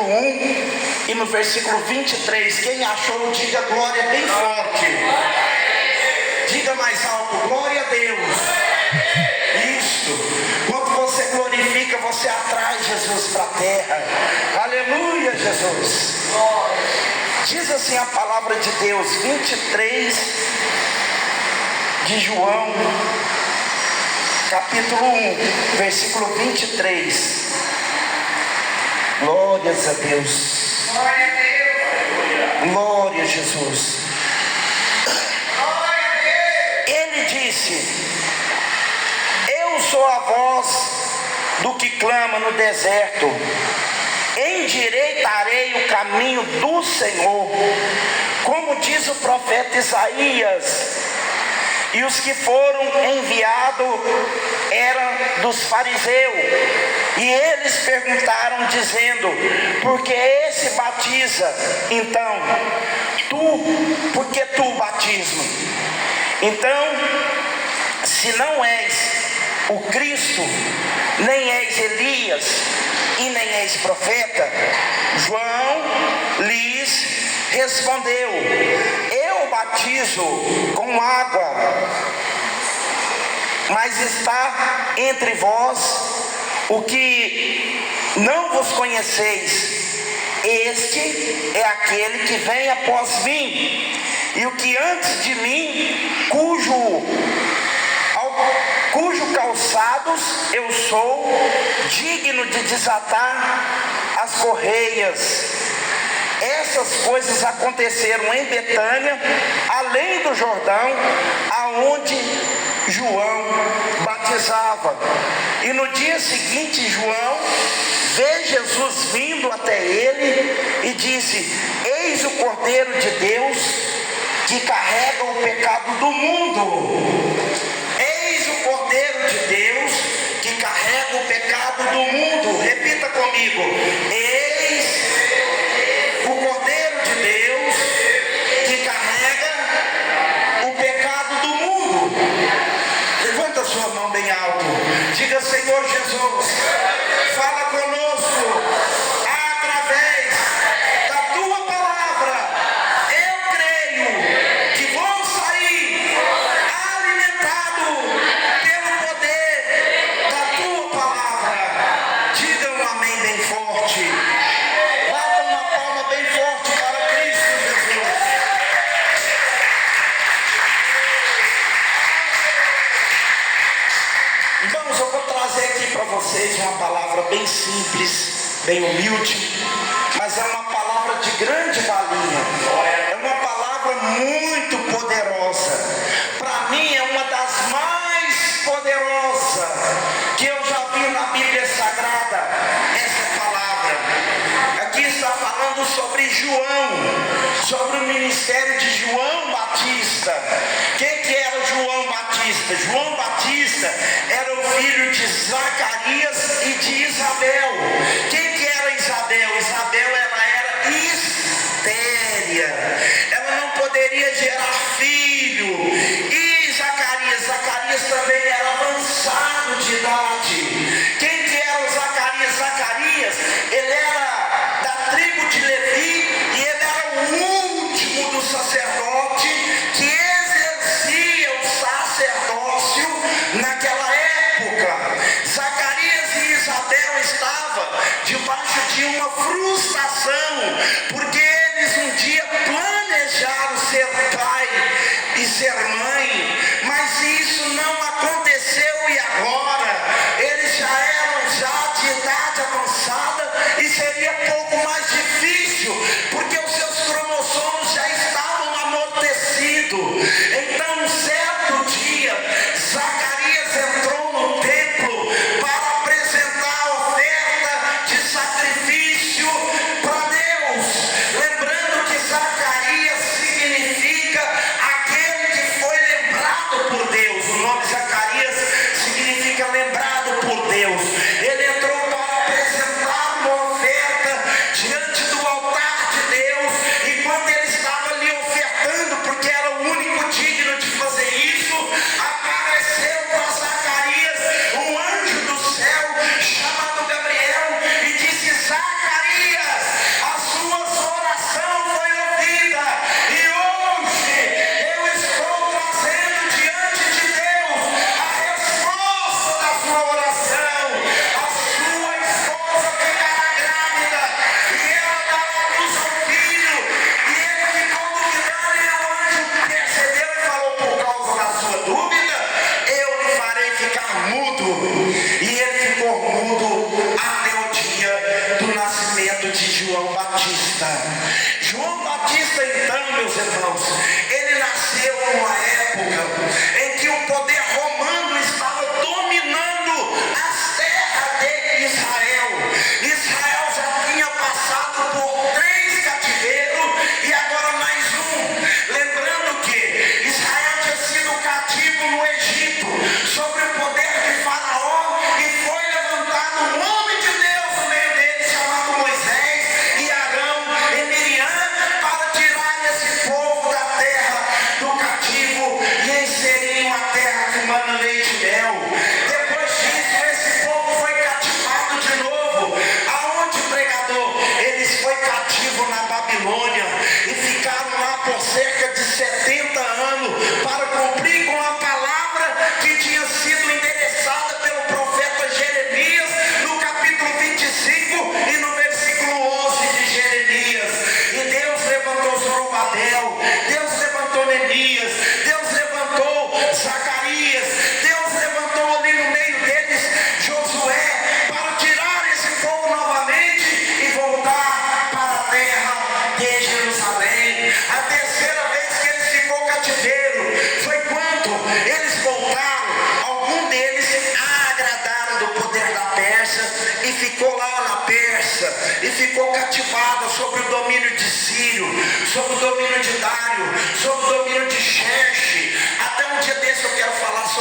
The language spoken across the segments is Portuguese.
1 e no versículo 23. Quem achou, diga glória bem forte. Diga mais alto, glória a Deus. Isto. Quando você glorifica, você atrai Jesus para a terra. Aleluia, Jesus. Diz assim a palavra de Deus, 23 de João, capítulo 1, versículo 23. Glórias a Deus. Glória a Deus. Glória a Jesus. Glória a Deus. Ele disse: eu sou a voz do que clama no deserto, endireitarei o caminho do Senhor, como diz o profeta Isaías. E os que foram enviados eram dos fariseus, e eles perguntaram dizendo: por que esse batiza? Então, por que tu batismo? Então, se não és o Cristo, nem és Elias, e nem és profeta. João lhes respondeu: eu batizo com água, mas está entre vós o que não vos conheceis. Este é aquele que vem após mim, e o que antes de mim, cujo calçados eu sou digno de desatar as correias. Essas coisas aconteceram em Betânia, além do Jordão, aonde João batizava. E no dia seguinte, João vê Jesus vindo até ele e disse: eis o Cordeiro de Deus que carrega o pecado do mundo. Eis o Cordeiro de Deus que carrega o pecado do mundo. Repita comigo: eis o Cordeiro de Deus que carrega o pecado do mundo. Levanta sua mão bem alto. Diga: Senhor Jesus, fala conosco através da tua palavra. Eu creio que vou sair alimentado pelo poder da tua palavra. Diga um amém bem forte. Bata uma palma bem forte para Cristo Jesus. Irmãos, eu vou trazer aqui para vocês uma palavra bem simples, bem humilde, mas é uma palavra de grande valia. É uma palavra muito poderosa. Para mim é uma das mais poderosas que eu já vi na Bíblia Sagrada. Essa palavra aqui está falando sobre João, sobre o ministério de João Batista. Quem que era João Batista? João Batista era o filho de Zacarias e de Isabel. Quem que era Isabel? Isabel, ela era estéria, ela não poderia gerar filho. E Zacarias também era avançado de idade. Quem que era o Zacarias? Zacarias, ele era da tribo de Levi, e ele era o último do sacerdote que exercia o sacerdócio naquela época. Zacarias e Isabel estavam debaixo de uma frustração, porque eles um dia planejaram ser pai e ser mãe, mas isso não aconteceu. E agora eles já eram de idade avançada, e seria pouco mais difícil, porque os seus cromossomos já estavam amortecidos. Então, um certo dia, Zacarias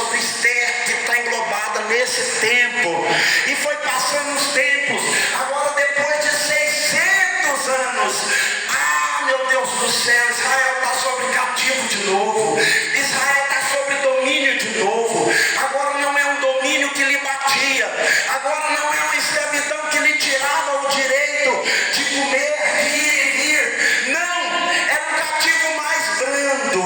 sobre Esther, que está englobada nesse tempo. E foi passando os tempos. Agora, depois de 600 anos, meu Deus do céu, Israel está sobre cativo de novo. Israel está sobre domínio de novo. Agora não é um domínio que lhe batia. Agora não é uma escravidão que lhe tirava o direito de comer, de ir e vir. Não, era um cativo mais brando.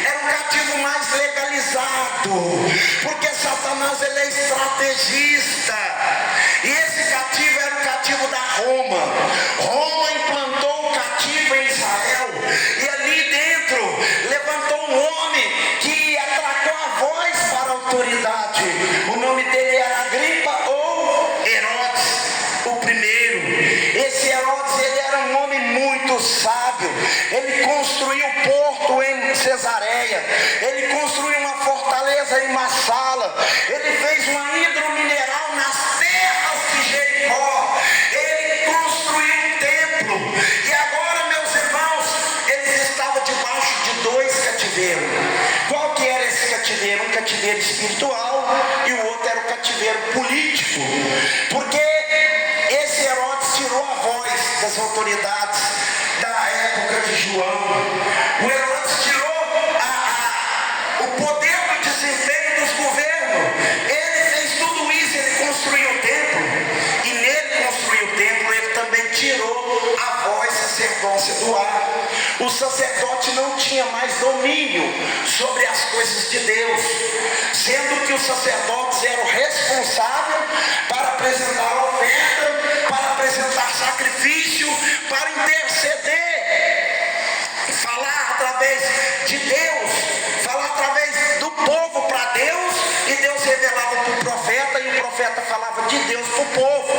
Era um cativo mais legalizado. Porque Satanás, ele é estrategista. E esse cativo era o cativo da Roma. Roma implantou o cativo em Israel. E ali dentro levantou um homem que atracou a voz para a autoridade. O nome dele era Agripa ou Herodes, o primeiro. Esse Herodes, ele era um homem muito sábio. Ele construiu um porto em Cesareia. Ele construiu uma fortaleza em Massala. Ele fez uma hidromineral nas terras de Jericó. Ele construiu um templo. E agora, meus irmãos, eles estavam debaixo de 2 cativeiros. Qual que era esse cativeiro? Um cativeiro espiritual e o outro era o cativeiro político. Porque esse Herodes tirou a voz das autoridades da época de João. O Herodes tirou o poder do desempenho dos governos. Ele fez tudo isso, ele construiu o templo. E nele construiu o templo, ele também tirou a voz sacerdócia do ar. O sacerdote não tinha mais domínio sobre as coisas de Deus, sendo que os sacerdotes eram responsáveis para apresentar oferta, para apresentar sacrifício, para interceder, falar através de Deus, falar através do povo para Deus, e Deus revelava para o profeta, e o profeta falava de Deus para o povo.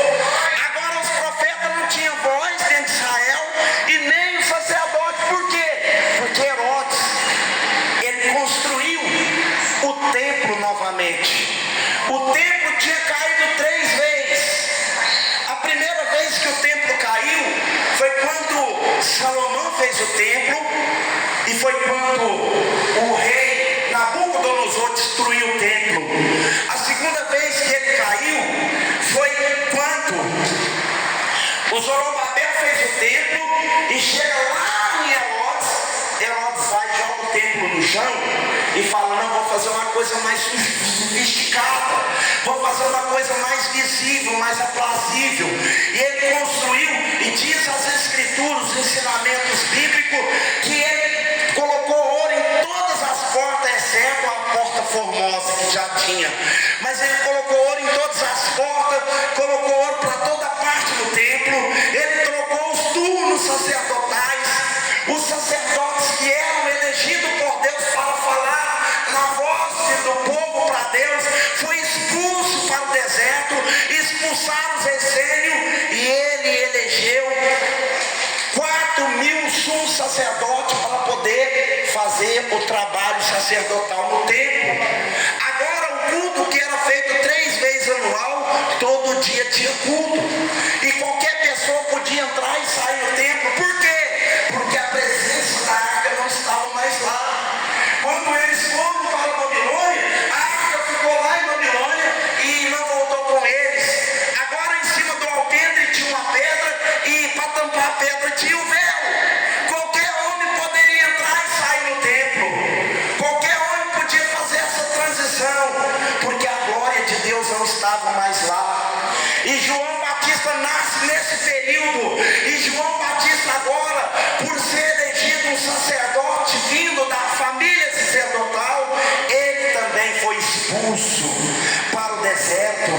Agora os profetas não tinham voz dentro de Israel, e nem o sacerdote. Por quê? Porque Herodes, ele construiu o templo novamente. O templo tinha caído 3 vezes. A primeira vez que o templo caiu foi quando Salomão fez o templo, e foi quando o rei Nabucodonosor destruiu o templo. A segunda vez que ele caiu foi quando o Zorobabel fez o templo, e chega lá em Herodes. Herodes vai e joga o templo no chão e fala: não, vou fazer uma coisa mais sofisticada, vou fazer uma coisa mais visível, mais aprazível. E ele construiu, e diz as escrituras, os ensinamentos bíblicos, que ele colocou ouro em todas as portas, exceto a porta formosa que já tinha. Mas ele colocou ouro em todas as portas, colocou ouro para toda parte do templo. Ele trocou os turnos sacerdotais. Os sacerdotes que eram elegidos por Deus para falar na voz do povo para Deus, foi expulso para o deserto, expulsaram os essênios, e ele elegeu 4.000 sumos sacerdotes para poder fazer o trabalho sacerdotal no templo. Agora o culto, que era feito 3 vezes anual, todo dia tinha culto, e qualquer pessoa podia entrar e sair do templo. Por quê? Porque a presença da arca não estava mais lá. Quando eles foram para a Babilônia, a arca ficou lá em Babilônia e não voltou com eles. Agora em cima do alpendre tinha uma pedra, e para tampar a pedra tinha o véu. Qualquer homem poderia entrar e sair no templo. Qualquer homem podia fazer essa transição, porque a glória de Deus não estava mais lá. E João Batista nasce nesse período. E João Batista agora, por ser elegido um sacerdote vindo da família sacerdotal, ele também foi expulso para o deserto.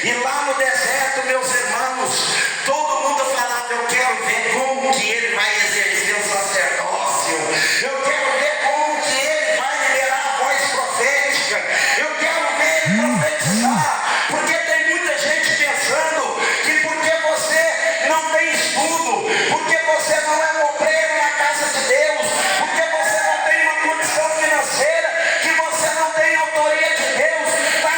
E lá no deserto, meus irmãos, todo mundo falava: eu quero ver como que ele vai exercer o sacerdócio. Eu quero ver como que ele vai liberar a voz profética. Eu quero ver ele profetizar. Porque tem muita gente pensando que porque você não tem estudo, porque você não é obreiro na casa de Deus, porque você não tem uma condição financeira, que você não tem autoria de Deus, está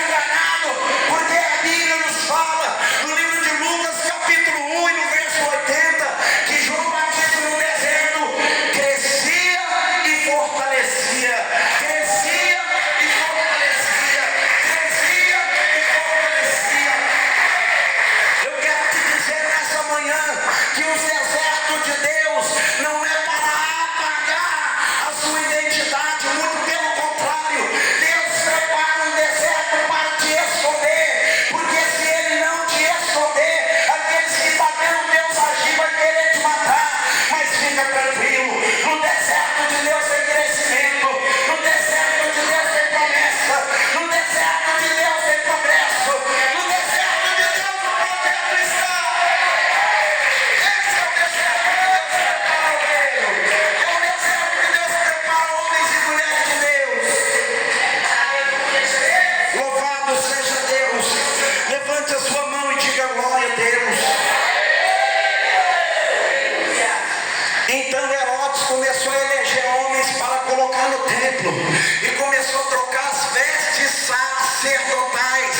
sacerdotais.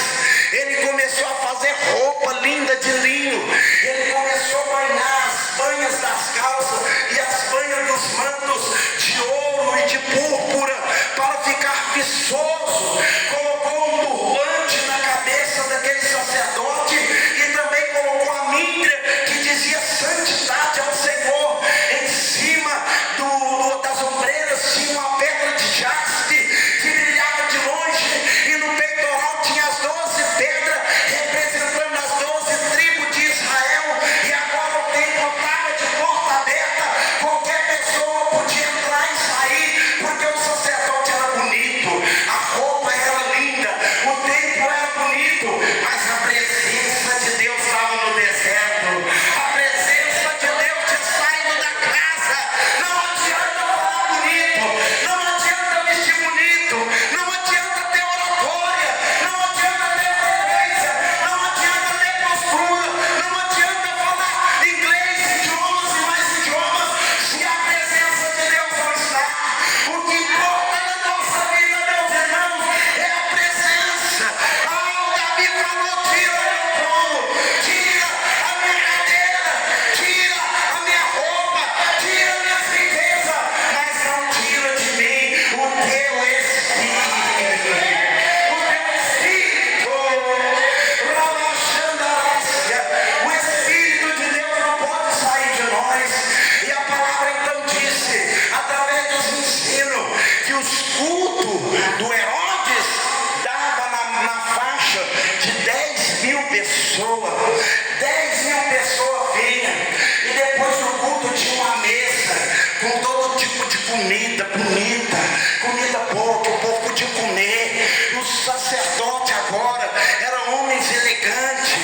Ele começou a fazer roupa linda de linho. Ele começou a banhar as banhas das calças e as banhas dos mantos de ouro e de púrpura para ficar viçoso. Colocou um turbante na cabeça daquele sacerdote e também colocou a míndria que dizia santidade ao Senhor. Em cima das ombreiras tinha uma pedra de jaspe que brilhava de longe, e no peitoral tinha as 12 pedras representando as 12 tribos de Israel. E agora o templo estava de porta aberta, qualquer pessoa podia entrar e sair, porque o sacerdote era bonito, a roupa era linda, o templo era bonito, mas a presença de Deus estava no deserto. A presença de Deus tinha saído da casa. Não adianta falar bonito, não adianta vestir bonito, não adianta ter oratória, não adianta ter frequência, não adianta ter postura, não adianta falar inglês, idiomas e mais idiomas, se a presença de Deus não está. O que importa na nossa vida, meus irmãos, é a presença. Davi falou: tira o meu trono, tira a minha cadeira, tira a minha roupa, tira minhas riquezas, mas não tira de mim o teu Espírito. O teu Espírito, o Espírito de Deus não pode sair de nós. E a palavra então disse, através dos ensinos, que os cultos do Herodes dava na faixa de 10.000 pessoas. 10.000 pessoas vinham, e depois do culto tinha uma mesa com todo tipo de comida bonita, comida boa que o povo podia comer. E os sacerdotes agora eram homens elegantes,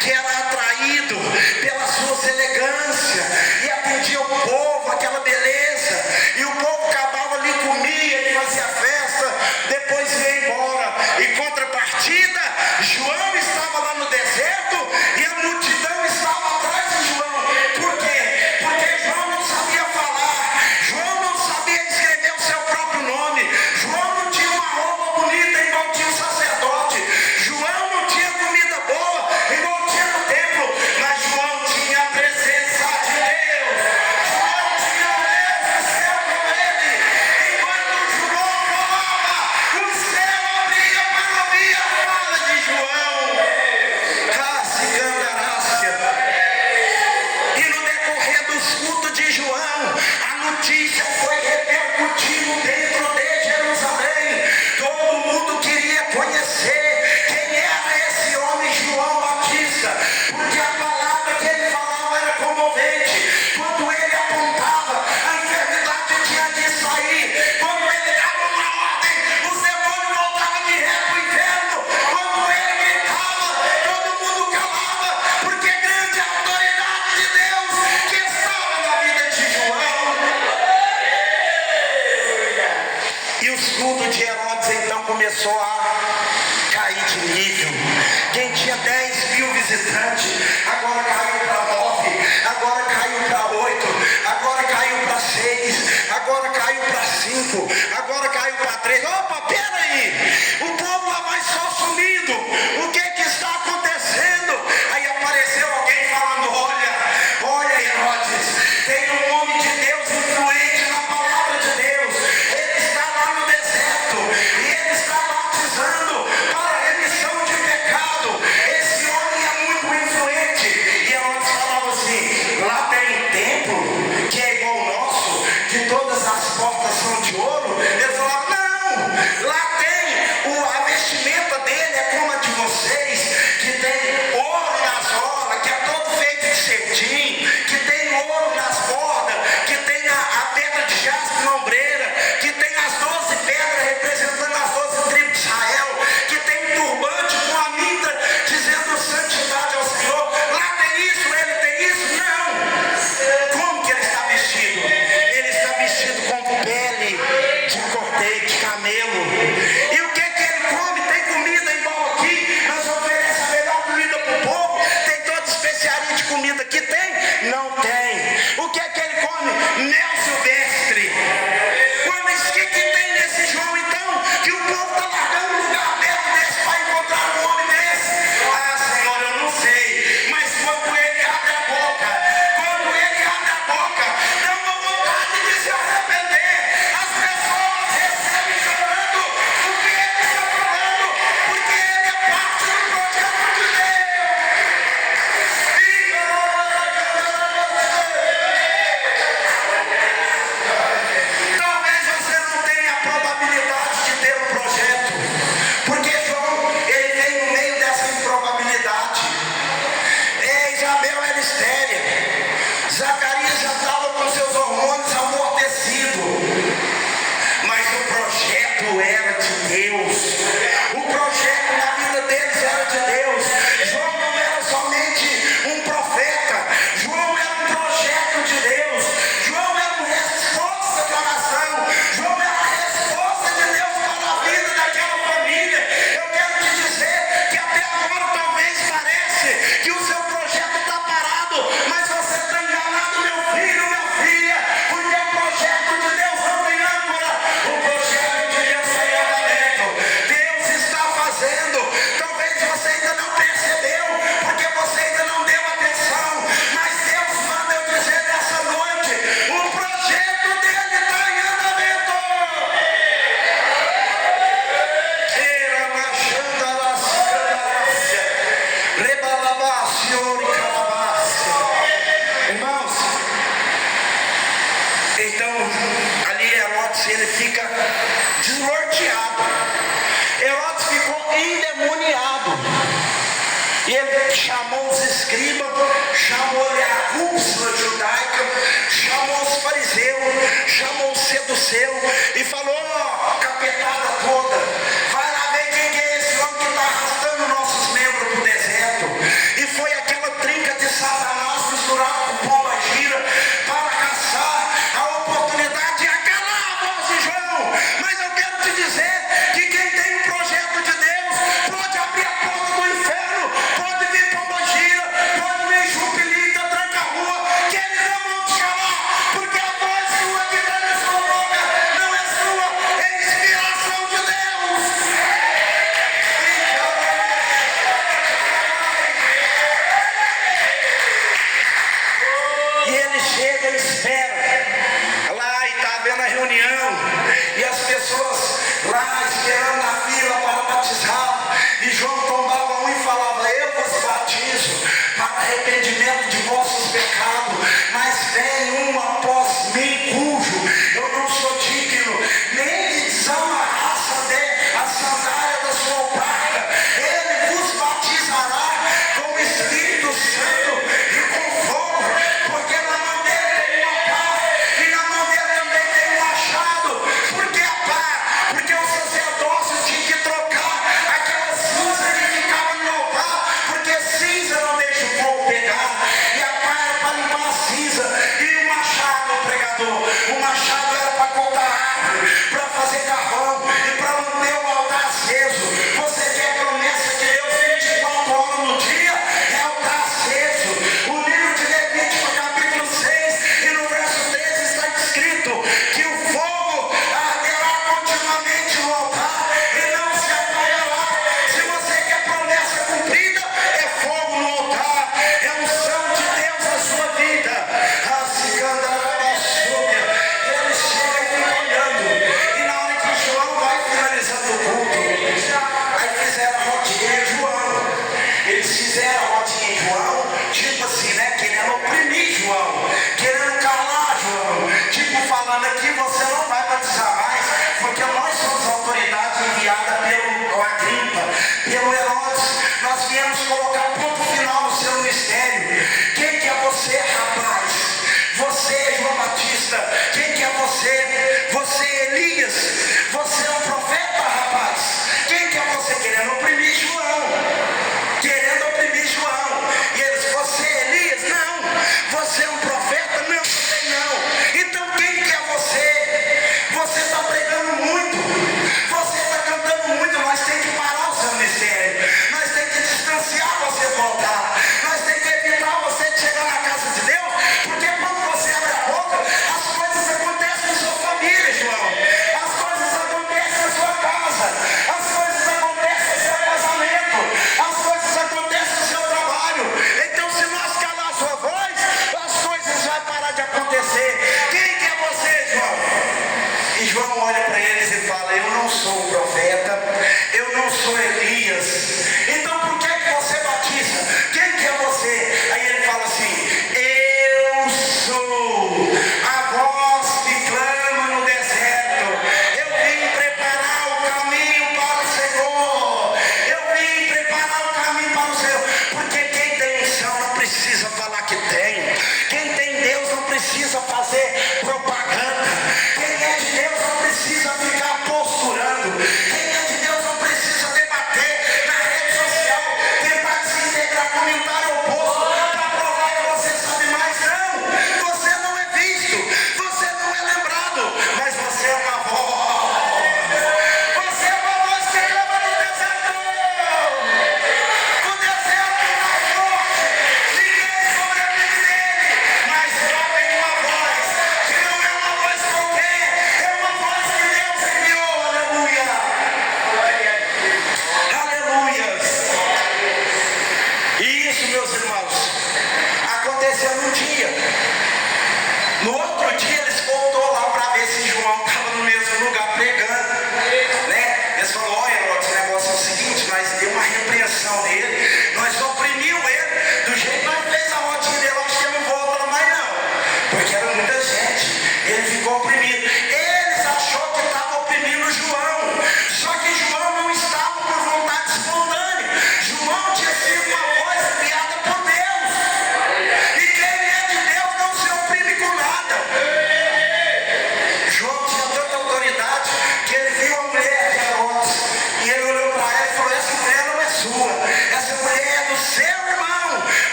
que eram atraídos pelas suas elegâncias e atendiam o povo, aquela beleza. E o povo acabava ali, comia e fazia festa, depois ia embora. Em contrapartida, João estava lá no deserto e a multidão estava atrás de João. Por quê? Porque João não sabia falar, João não sabia escrever o seu próprio nome, João não tinha uma roupa bonita igual tinha o sacerdote, João não tinha comida boa igual tinha no templo, mas João tinha a presença de Deus. João tinha Deus do céu com ele. Enquanto João falava, o céu abria para ouvir a fala de João. E no decorrer dos cultos de João, a notícia foi repercutindo dentro de Jerusalém. Todo mundo queria conhecer quem era esse homem João Batista, porque a palavra que ele falava era comovente. Quando ele apontava, a enfermidade tinha de sair. Quando ele dava uma ordem, os demônios voltavam de ré para o inferno. Quando ele gritava, todo mundo calava, porque grande é a autoridade de Deus que estava na vida de João. E os cultos de Herodes então começou a cair de nível. Quem tinha 10.000 visitantes, agora caiu para 9, agora caiu para 8, agora caiu para 6, agora caiu para 5, agora caiu para 3. Opa, peraí, o povo lá vai só sumindo, o que está acontecendo? Aí apareceu alguém falando: olha Herodes, tem um homem de Deus influente na palavra de Deus, ele está lá no deserto e ele está batizando para a remissão de pecado. Esse homem é muito influente. E Herodes falava assim: lá tem um templo que é igual ao nosso, que todas as portas são de ouro. Ele falava: não, lá escriba, chamou-lhe a cúpula judaica, chamou os fariseus, chamou o seduceu e falou: ó, capetada toda, vai lá ver quem que é esse homem que está arrastando nossos membros para o deserto. E foi aquela trinca de Satanás misturada com pomba gira para caçar a oportunidade de acalar a voz de João. Mas eu quero te dizer que quem tem um projeto de Deus pode abrir a porta do inferno, pode vir pomba gira, pode vir chupilita, tranca a rua, que eles não vão te calar, porque a voz sua que está na sua boca não é sua, é inspiração de Deus. E ele chega e espera lá, e está havendo a reunião, e as pessoas lá esperando na fila para batizar, e João tombava um e falava: eu vos batizo para arrependimento de vossos pecados, mas vem um após mim, cujo eu não sou digno nem de desamarrar a sandália da sua alparga. Ele vos batizará com o Espírito Santo e com fogo, porque na mão dele tem uma pá, e na mão dele também tem um machado. Por que a pá? Porque o sacerdócio tinha que trocar aquela cinza que ficava no altar, porque cinza não deixa o fogo pegar, e a pá era para limpar a cinza, e o machado, o pregador, o machado era para cortar árvore, para fazer carvão e para manter o altar aceso. Você quer promessa de Deus 24 horas no dia? É altar aceso. O livro de Levítico, capítulo 6 e no verso 13 está escrito que o fogo arderá continuamente no altar e não se apagará. Se você quer promessa cumprida, é fogo no altar, é unção de Deus na sua vida. A cigandarabasúbia, ele chega e fica olhando, e na hora que João vai finalizando o culto, aí fizeram a rodinha em João. Eles fizeram a rodinha em João, tipo assim, né, querendo oprimir João, querendo calar João, tipo falando aqui: você não vai batizar mais, porque nós somos autoridade enviada pelo Agripa, pelo Herodes, nós viemos colocar ponto final no seu ministério. Quem que é você, rapaz? Você, João Batista. Quem que é você? Você é Elias. Você é um profeta, rapaz. Quem que é você? Querendo oprimir João, querendo oprimir João. E eles: você é Elias? Não. Você é um profeta? Não, também não. Então quem que é você? Você está pregando muito, você está cantando muito. Nós temos que parar o seu ministério, nós temos que distanciar você do altar, nós temos que evitar você de chegar na casa de Deus, porque quando você abre a boca, as coisas acontecem na sua família, João. As coisas acontecem na sua casa, as coisas acontecem no seu casamento, as coisas acontecem no seu trabalho. Então, se nós calar a sua voz, as coisas vão parar de acontecer. Quem que é você, João? E João olha para eles e fala: eu não sou um profeta, eu não sou Elias. Então por que você batiza? Quem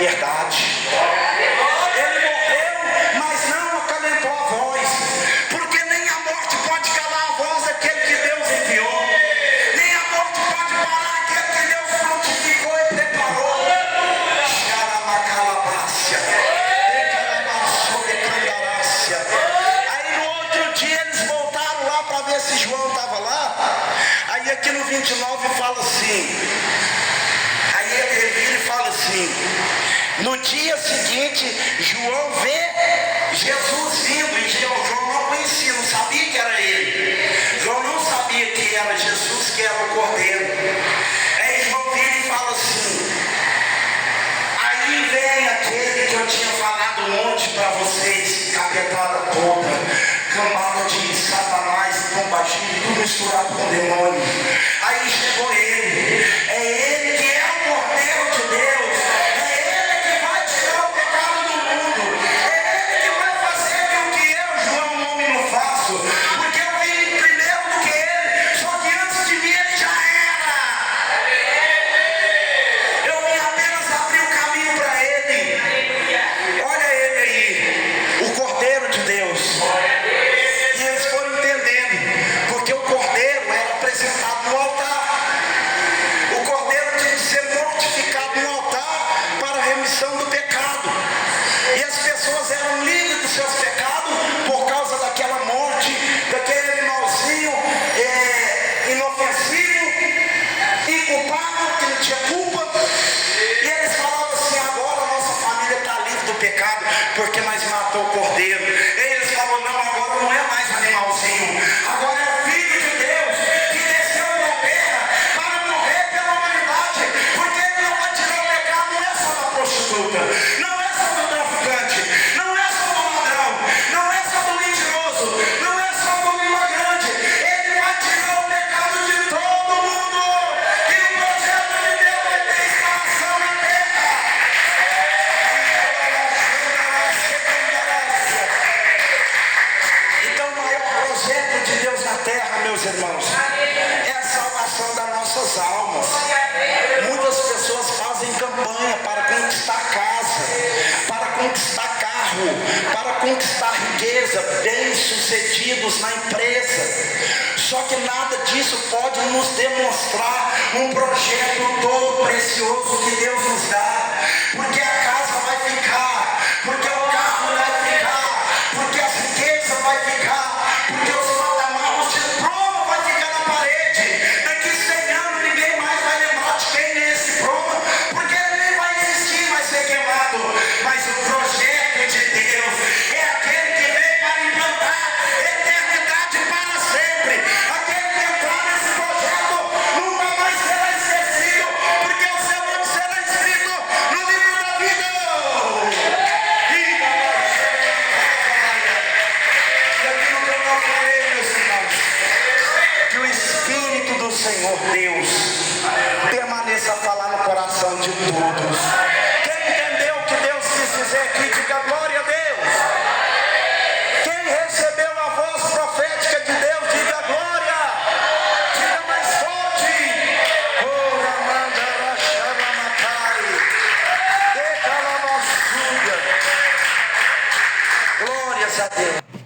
verdade. Ele morreu, mas não acalentou a voz, porque nem a morte pode calar a voz daquele que Deus enviou, nem a morte pode parar aquele que Deus prontificou e preparou. Aí no outro dia eles voltaram lá para ver se João estava lá. Aí aqui no 29 fala assim, aí ele vira e fala assim: no dia seguinte João vê Jesus vindo, e João não conhecia, não sabia que era ele. João não sabia que era Jesus, que era o Cordeiro. Aí João vira e fala assim: aí vem aquele que eu tinha falado um monte para vocês, capetada toda, cambada de Satanás, pombagira, tudo misturado com demônio. Aí chegou ele, é ele que é o Cordeiro de Deus, é ele que vai tirar o pecado do mundo, é ele que vai fazer com que eu, João, um homem, não faço, porque eu vim primeiro do que ele, só que antes de mim ele já era. Eu vim apenas abrir o caminho para ele. Olha ele aí, o Cordeiro de Deus. E eles foram entendendo, porque o Cordeiro era apresentado no altar. O Cordeiro tinha que ser mortificado no altar para a remissão do pecado. E as pessoas eram livres dos seus pecados por causa daquela morte, daquele animalzinho inofensivo, inculpado, que não tinha culpa. E eles falavam assim: agora a nossa família está livre do pecado, porque nós matou o Cordeiro. E eles falavam: não, agora não é mais animalzinho, agora é o Filho de Deus, que desceu da terra para morrer pela humanidade, porque ele não vai tirar o pecado, não é só da prostituta, não é só do traficante, não é só do ladrão, não é só do mentiroso, não é só do migrante, ele vai tirar o pecado de todo mundo, e o projeto de Deus vai ter expansão na terra. Então o maior projeto de Deus na terra, meus irmãos, é a salvação das nossas almas. Muitas pessoas fazem campanha para conquistar casa, para conquistar carro, para conquistar riqueza, bem-sucedidos na empresa. Só que nada disso pode nos demonstrar um projeto todo precioso que Deus nos dá, porque a casa vai ficar, porque o carro vai ficar, porque as riquezas vai ficar, porque os patamares de promo vai ficar na parede. Daqui 100 anos ninguém mais vai lembrar de quem é esse promo, porque ele nem vai existir, vai ser queimado. Mas o projeto de Deus é aquele que vem para implantar eternidade para sempre. Aquele que entrar nesse projeto nunca mais será esquecido, porque o seu nome será escrito no livro da vida. E aquilo que eu não falei, meus irmãos, que o Espírito do Senhor Deus permaneça a falar no coração de todos. Quem entendeu o que Deus quis dizer aqui, diga glória a Deus. Quem recebeu a voz profética de Deus, diga glória. Diga mais forte. Oh, Ramanda, Rachavamatai, Decalamassuga. Glórias a Deus.